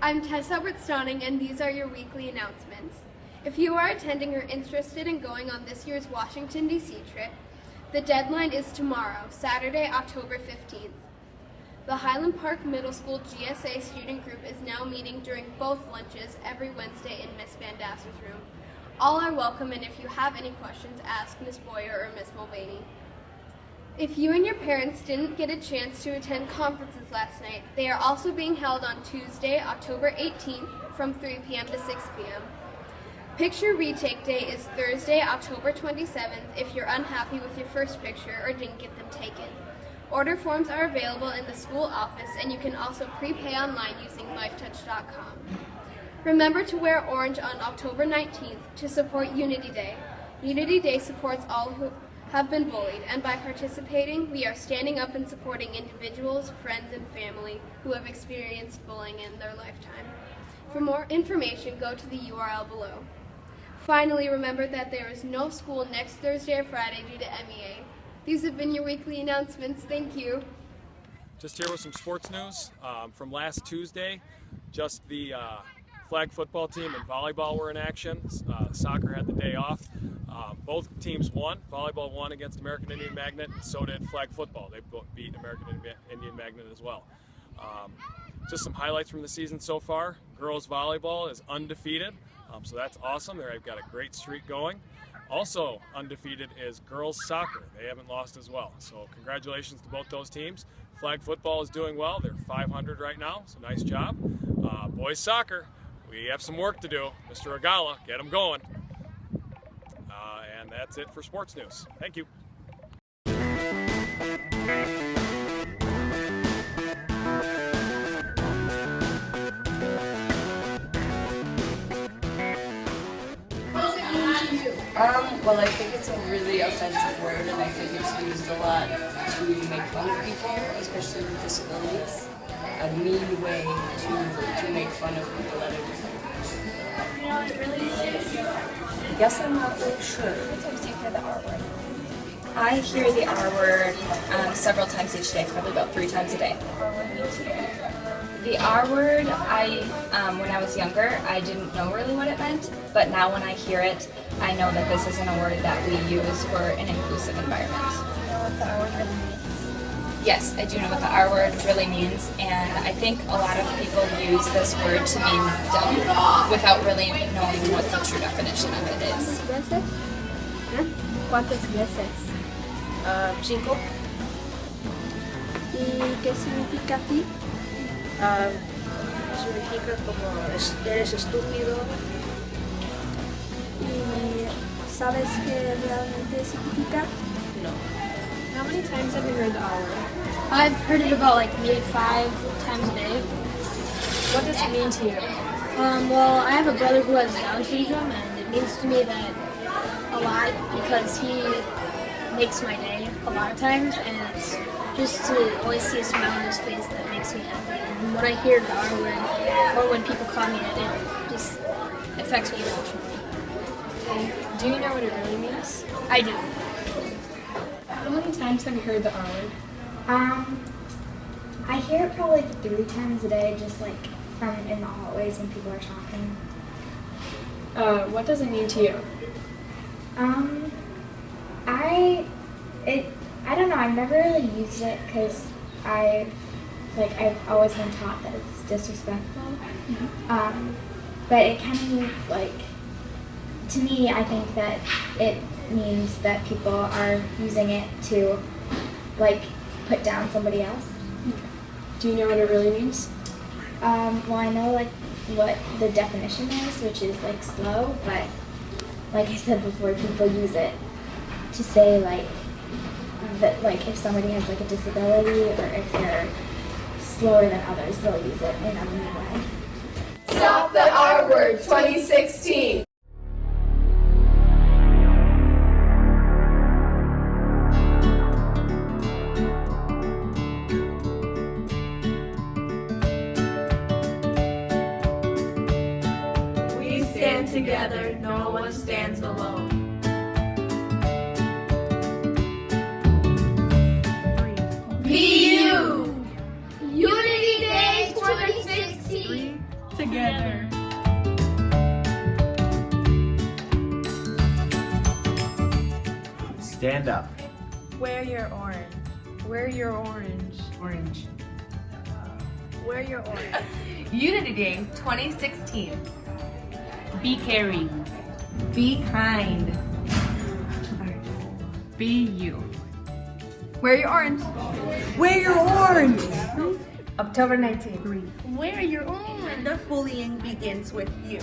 I'm Tess Albert-Stoning, and these are your weekly announcements. If you are attending or interested in going on this year's Washington, D.C. trip, the deadline is tomorrow, Saturday, October 15th. The Highland Park Middle School GSA student group is now meeting during both lunches every Wednesday in Miss Van Dasser's room. All are welcome, and if you have any questions, ask Miss Boyer or Miss Mulvaney. If you and your parents didn't get a chance to attend conferences last night, they are also being held on Tuesday, October 18th from 3 p.m. to 6 p.m. Picture retake day is Thursday, October 27th if you're unhappy with your first picture or didn't get them taken. Order forms are available in the school office, and you can also prepay online using lifetouch.com. Remember to wear orange on October 19th to support Unity Day. Unity Day supports all who have been bullied, and by participating, we are standing up and supporting individuals, friends, and family who have experienced bullying in their lifetime. For more information, go to the URL below. Finally, remember that there is no school next Thursday or Friday due to MEA. These have been your weekly announcements. Thank you. Just here with some sports news from last Tuesday. Just the flag football team and volleyball were in action. Soccer had the day off. Both teams won. Volleyball won against American Indian Magnet, and so did flag football. They both beat American Indian Magnet as well. Just some highlights from the season so far. Girls volleyball is undefeated, so that's awesome. They've got a great streak going. Also undefeated is girls soccer. They haven't lost as well. So congratulations to both those teams. Flag football is doing well. They're 500 right now, so nice job. Boys soccer, we have some work to do. Mr. Agala, get them going. And that's it for sports news. Thank you. Well, I think it's a really offensive word, and I think it's used a lot to make fun of people, especially with disabilities. A mean way to make fun of people that are different. You know what it really is? I guess I'm not really sure. Sometimes you hear the R word. I hear the R word several times each day, probably about 3 times a day. The R word, when I was younger, I didn't know really what it meant, but now when I hear it, I know that this isn't a word that we use for an inclusive environment. Do you know what the R word really means? Yes, I do know what the R word really means, and I think a lot of people use this word to mean dumb without really knowing what the true definition of it is. ¿Veces? ¿Cuántas veces? 5. ¿Y qué significa a ti? Significa como eres estúpido. ¿Y sabes qué realmente significa? No. How many times have you heard the R word? I've heard it about maybe 5 times a day. What does it mean to you? Well, I have a brother who has Down syndrome, and it means to me that a lot because he makes my day a lot of times, and it's just to always see a smile on his face that makes me happy. And when I hear the R word, or when people call me it, it just affects me emotionally. Do you know what it really means? I do. How many times have you heard the R word? I hear it probably 3 times a day, just like from in the hallways when people are talking. What does it mean to you? I don't know. I've never really used it because I've always been taught that it's disrespectful. Mm-hmm. But it kind of means to me, I think that it means that people are using it to put down somebody else. Do you know what it really means? Well, I know what the definition is, which is slow, but like I said before, people use it to say that if somebody has a disability or if they're slower than others, they'll use it in a mean way. Stop the R Word 2016. We stand together, no one stands alone. Be you! Unity Day 2016! together. Stand up. Wear your orange. Wear your orange. Orange. Wear your orange. Unity Day 2016. Be caring. Be kind. Be you. Wear your orange. Wear your orange. October 19th. Wear your orange. The bullying begins with you.